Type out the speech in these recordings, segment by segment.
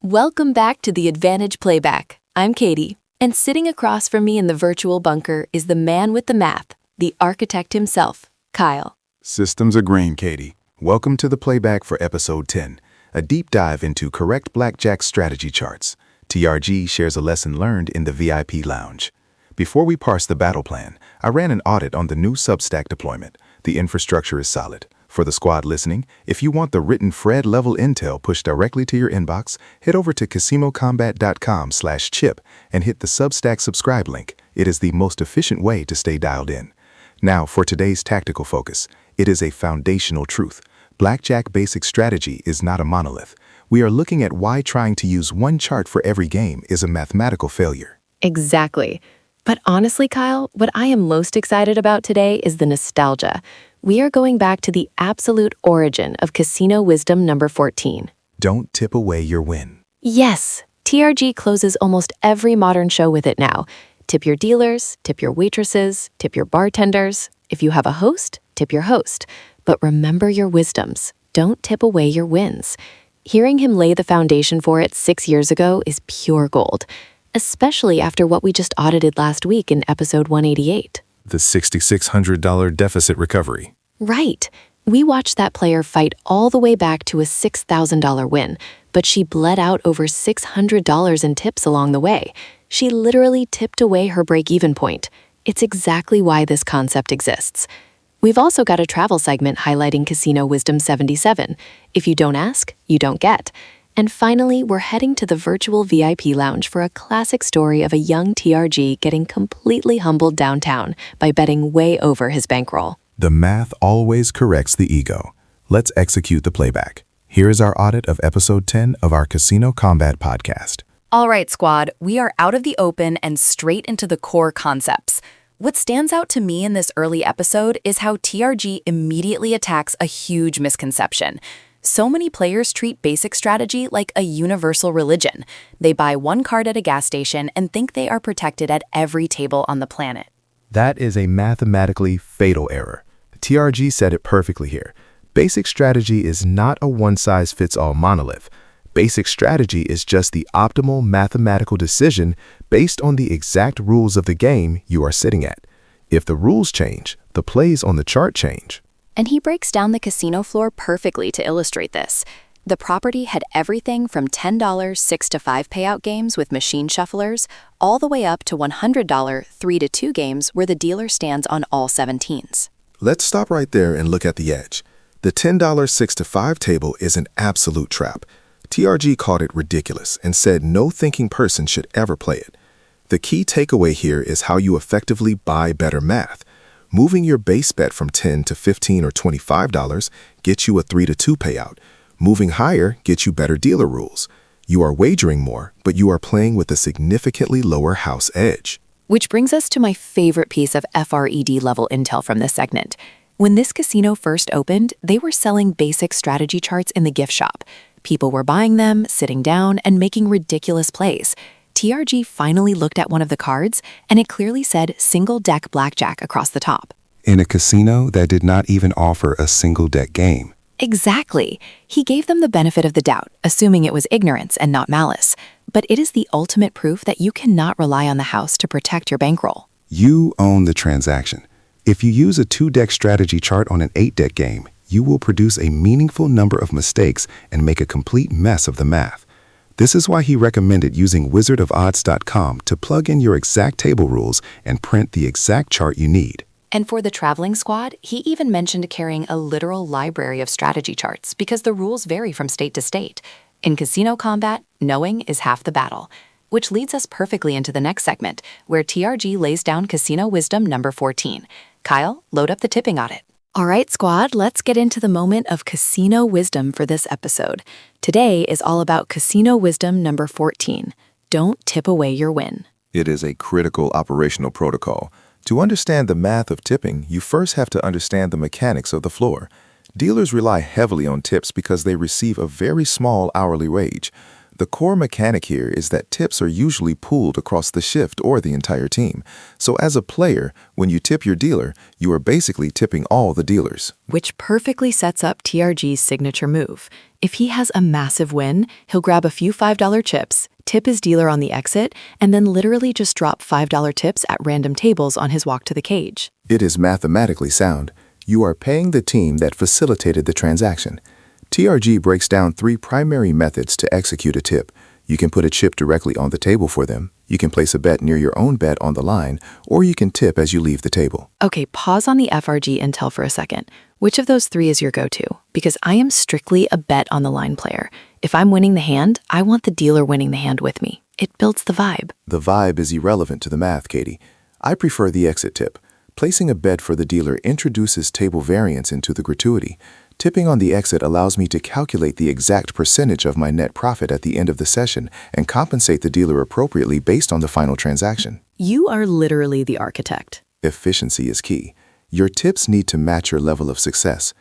Welcome back to the Advantage Playback. I'm Katie, and sitting across from me in the virtual bunker is the man with the math, the architect himself, Kyle. Systems are green, Katie. Welcome to the playback for episode 10, a deep dive into correct blackjack strategy charts. TRG shares a lesson learned in the VIP lounge. Before we parse the battle plan, I ran an audit on the new Substack deployment. The infrastructure is solid. For the squad listening, if you want the written Fred-level intel pushed directly to your inbox, head over to casinocombat.com/chip and hit the Substack subscribe link. It is the most efficient way to stay dialed in. Now, for today's tactical focus, it is a foundational truth. Blackjack basic strategy is not a monolith. We are looking at why trying to use one chart for every game is a mathematical failure. Exactly. But honestly, Kyle, what I am most excited about today is the nostalgia. We are going back to the absolute origin of casino wisdom number 14. Don't tip away your win. Yes, TRG closes almost every modern show with it now. Tip your dealers, tip your waitresses, tip your bartenders. If you have a host, tip your host. But remember your wisdoms. Don't tip away your wins. Hearing him lay the foundation for it 6 years ago is pure gold, especially after what we just audited last week in episode 188. The $6,600 deficit recovery. Right. We watched that player fight all the way back to a $6,000 win, but she bled out over $600 in tips along the way. She literally tipped away her break-even point. It's exactly why this concept exists. We've also got a travel segment highlighting Casino Wisdom 77. If you don't ask, you don't get. And finally, we're heading to the virtual VIP lounge for a classic story of a young TRG getting completely humbled downtown by betting way over his bankroll. The math always corrects the ego. Let's execute the playback. Here is our audit of episode 10 of our Casino Combat podcast. All right, squad, we are out of the open and straight into the core concepts. What stands out to me in this early episode is how TRG immediately attacks a huge misconception. So many players treat basic strategy like a universal religion. They buy one card at a gas station and think they are protected at every table on the planet. That is a mathematically fatal error. TRG said it perfectly here. Basic strategy is not a one-size-fits-all monolith. Basic strategy is just the optimal mathematical decision based on the exact rules of the game you are sitting at. If the rules change, the plays on the chart change. And he breaks down the casino floor perfectly to illustrate this. The property had everything from $10 6 to 5 payout games with machine shufflers, all the way up to $100 3 to 2 games where the dealer stands on all 17s. Let's stop right there and look at the edge. The $10 6 to 5 table is an absolute trap. TRG called it ridiculous and said no thinking person should ever play it. The key takeaway here is how you effectively buy better math. Moving your base bet from $10 to $15 or $25 gets you a 3 to 2 payout. Moving higher gets you better dealer rules. You are wagering more, but you are playing with a significantly lower house edge. Which brings us to my favorite piece of FRED level intel from this segment. When this casino first opened, they were selling basic strategy charts in the gift shop. People were buying them, sitting down, and making ridiculous plays. TRG finally looked at one of the cards, and it clearly said single deck blackjack across the top. In a casino that did not even offer a single deck game. Exactly. He gave them the benefit of the doubt, assuming it was ignorance and not malice. But it is the ultimate proof that you cannot rely on the house to protect your bankroll. You own the transaction. If you use a 2-deck strategy chart on an 8-deck game, you will produce a meaningful number of mistakes and make a complete mess of the math. This is why he recommended using wizardofodds.com to plug in your exact table rules and print the exact chart you need. And for the traveling squad, he even mentioned carrying a literal library of strategy charts because the rules vary from state to state. In casino combat, knowing is half the battle, which leads us perfectly into the next segment, where TRG lays down Casino Wisdom number 14. Kyle, load up the tipping audit. All right, squad, let's get into the moment of casino wisdom for this episode. Today is all about Casino Wisdom number 14. Don't tip away your win. It is a critical operational protocol. To understand the math of tipping, you first have to understand the mechanics of the floor. Dealers rely heavily on tips because they receive a very small hourly wage. The core mechanic here is that tips are usually pooled across the shift or the entire team. So as a player, when you tip your dealer, you are basically tipping all the dealers. Which perfectly sets up TRG's signature move. If he has a massive win, he'll grab a few $5 chips, tip his dealer on the exit, and then literally just drop $5 tips at random tables on his walk to the cage. It is mathematically sound. You are paying the team that facilitated the transaction. TRG breaks down 3 primary methods to execute a tip. You can put a chip directly on the table for them, you can place a bet near your own bet on the line, or you can tip as you leave the table. Okay, pause on the FRG intel for a second. Which of those 3 is your go-to? Because I am strictly a bet on the line player. If I'm winning the hand, I want the dealer winning the hand with me. It builds the vibe. The vibe is irrelevant to the math, Katie. I prefer the exit tip. Placing a bet for the dealer introduces table variance into the gratuity. Tipping on the exit allows me to calculate the exact percentage of my net profit at the end of the session and compensate the dealer appropriately based on the final transaction. You are literally the architect. Efficiency is key. Your tips need to match your level of success.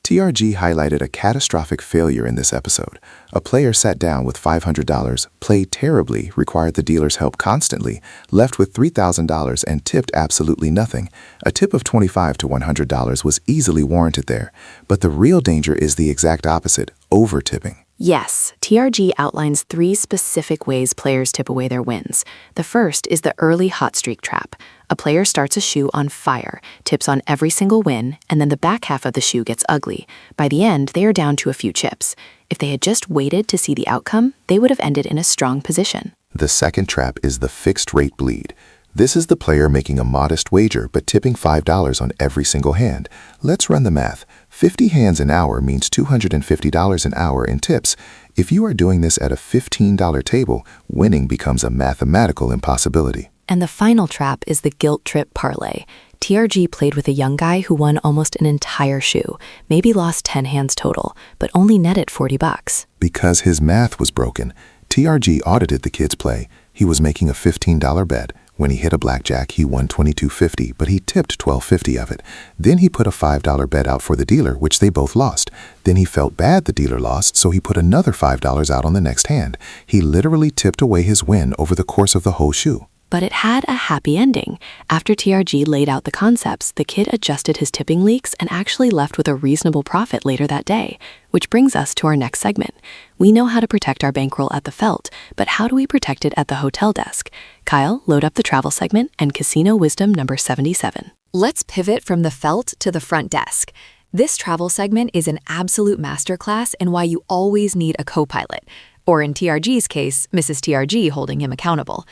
TRG highlighted a catastrophic failure in this episode. A player sat down with $500, played terribly, required the dealer's help constantly, left with $3,000 and tipped absolutely nothing. A tip of $25 to $100 was easily warranted there. But the real danger is the exact opposite, over-tipping. Yes, TRG outlines 3 specific ways players tip away their wins. The first is the early hot streak trap. A player starts a shoe on fire, tips on every single win, and then the back half of the shoe gets ugly. By the end, they are down to a few chips. If they had just waited to see the outcome, they would have ended in a strong position. The second trap is the fixed rate bleed. This is the player making a modest wager but tipping $5 on every single hand. Let's run the math. 50 hands an hour means $250 an hour in tips. If you are doing this at a $15 table, winning becomes a mathematical impossibility. And the final trap is the guilt trip parlay. TRG played with a young guy who won almost an entire shoe, maybe lost 10 hands total, but only netted $40. Because his math was broken, TRG audited the kid's play. He was making a $15 bet. When he hit a blackjack, he won $22.50, but he tipped $12.50 of it. Then he put a $5 bet out for the dealer, which they both lost. Then he felt bad the dealer lost, so he put another $5 out on the next hand. He literally tipped away his win over the course of the whole shoe. But it had a happy ending. After TRG laid out the concepts, the kid adjusted his tipping leaks and actually left with a reasonable profit later that day. Which brings us to our next segment. We know how to protect our bankroll at the felt, but how do we protect it at the hotel desk? Kyle, load up the travel segment and casino wisdom number 77. Let's pivot from the felt to the front desk. This travel segment is an absolute masterclass in why you always need a co-pilot, or in TRG's case, Mrs. TRG holding him accountable.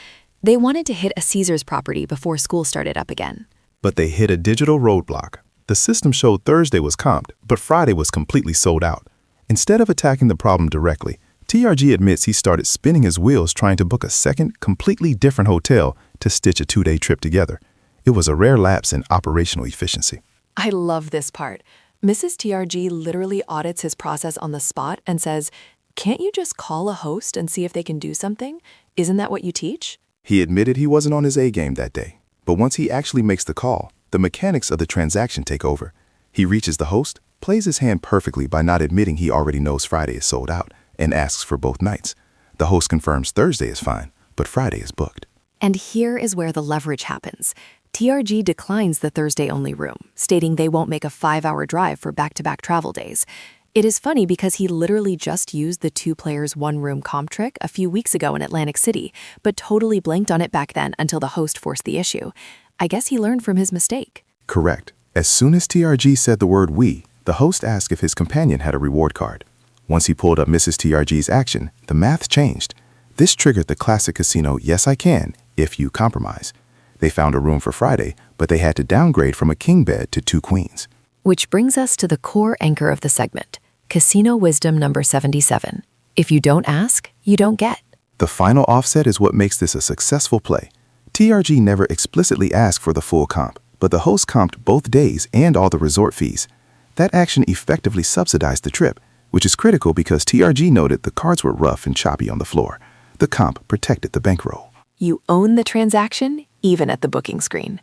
They wanted to hit a Caesars property before school started up again. But they hit a digital roadblock. The system showed Thursday was comped, but Friday was completely sold out. Instead of attacking the problem directly, TRG admits he started spinning his wheels trying to book a second, completely different hotel to stitch a 2-day trip together. It was a rare lapse in operational efficiency. I love this part. Mrs. TRG literally audits his process on the spot and says, "Can't you just call a host and see if they can do something? Isn't that what you teach?" He admitted he wasn't on his A game that day. But once he actually makes the call, the mechanics of the transaction take over. He reaches the host, plays his hand perfectly by not admitting he already knows Friday is sold out, and asks for both nights. The host confirms Thursday is fine, but Friday is booked. And here is where the leverage happens. TRG declines the Thursday-only room, stating they won't make a 5-hour drive for back-to-back travel days. It is funny because he literally just used the 2-players 1-room comp trick a few weeks ago in Atlantic City, but totally blanked on it back then until the host forced the issue. I guess he learned from his mistake. Correct. As soon as TRG said the word "we," the host asked if his companion had a reward card. Once he pulled up Mrs. TRG's action, the math changed. This triggered the classic casino "yes I can" if you compromise. They found a room for Friday, but they had to downgrade from a king bed to 2 queens. Which brings us to the core anchor of the segment. Casino wisdom number 77. If you don't ask, you don't get. The final offset is what makes this a successful play. TRG never explicitly asked for the full comp, but the host comped both days and all the resort fees. That action effectively subsidized the trip, which is critical because TRG noted the cards were rough and choppy on the floor. The comp protected the bankroll. You own the transaction, even at the booking screen.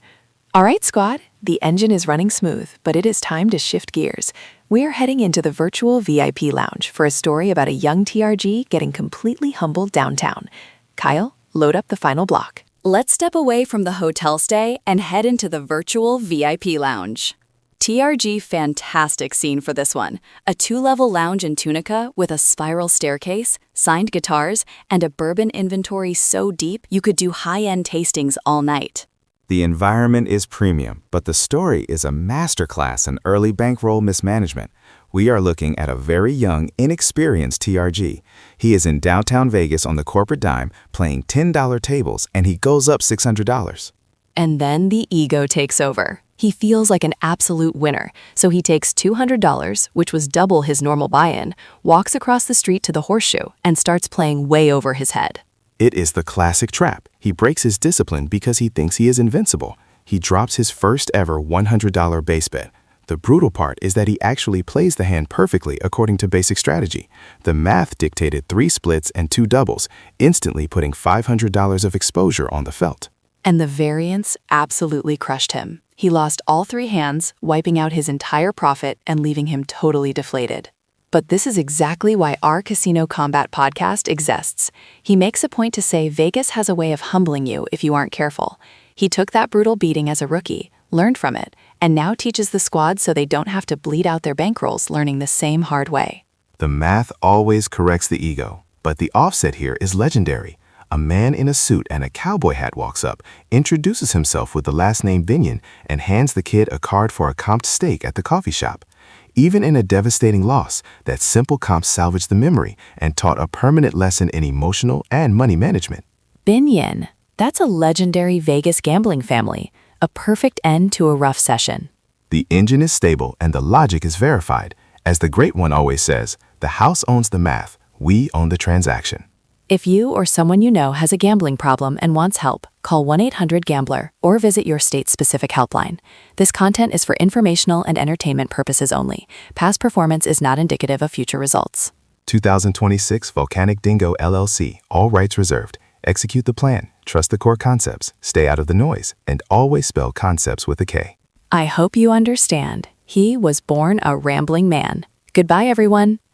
All right, squad, the engine is running smooth, but it is time to shift gears. We're heading into the virtual VIP lounge for a story about a young TRG getting completely humbled downtown. Kyle, load up the final block. Let's step away from the hotel stay and head into the virtual VIP lounge. TRG fantastic scene for this one. A 2-level lounge in Tunica with a spiral staircase, signed guitars, and a bourbon inventory so deep you could do high-end tastings all night. The environment is premium, but the story is a masterclass in early bankroll mismanagement. We are looking at a very young, inexperienced TRG. He is in downtown Vegas on the corporate dime, playing $10 tables, and he goes up $600. And then the ego takes over. He feels like an absolute winner, so he takes $200, which was double his normal buy-in, walks across the street to the Horseshoe, and starts playing way over his head. It is the classic trap. He breaks his discipline because he thinks he is invincible. He drops his first ever $100 base bet. The brutal part is that he actually plays the hand perfectly according to basic strategy. The math dictated 3 splits and 2 doubles, instantly putting $500 of exposure on the felt. And the variance absolutely crushed him. He lost all 3 hands, wiping out his entire profit and leaving him totally deflated. But this is exactly why our Casino Combat podcast exists. He makes a point to say Vegas has a way of humbling you if you aren't careful. He took that brutal beating as a rookie, learned from it, and now teaches the squad so they don't have to bleed out their bankrolls learning the same hard way. The math always corrects the ego, but the offset here is legendary. A man in a suit and a cowboy hat walks up, introduces himself with the last name Binion, and hands the kid a card for a comped steak at the coffee shop. Even in a devastating loss, that simple comp salvaged the memory and taught a permanent lesson in emotional and money management. Binion. That's a legendary Vegas gambling family. A perfect end to a rough session. The engine is stable and the logic is verified. As the great one always says, the house owns the math, we own the transaction. If you or someone you know has a gambling problem and wants help, call 1-800-GAMBLER or visit your state-specific helpline. This content is for informational and entertainment purposes only. Past performance is not indicative of future results. 2026 Volcanic Dingo LLC, all rights reserved. Execute the plan, trust the core concepts, stay out of the noise, and always spell concepts with a K. I hope you understand. He was born a rambling man. Goodbye, everyone.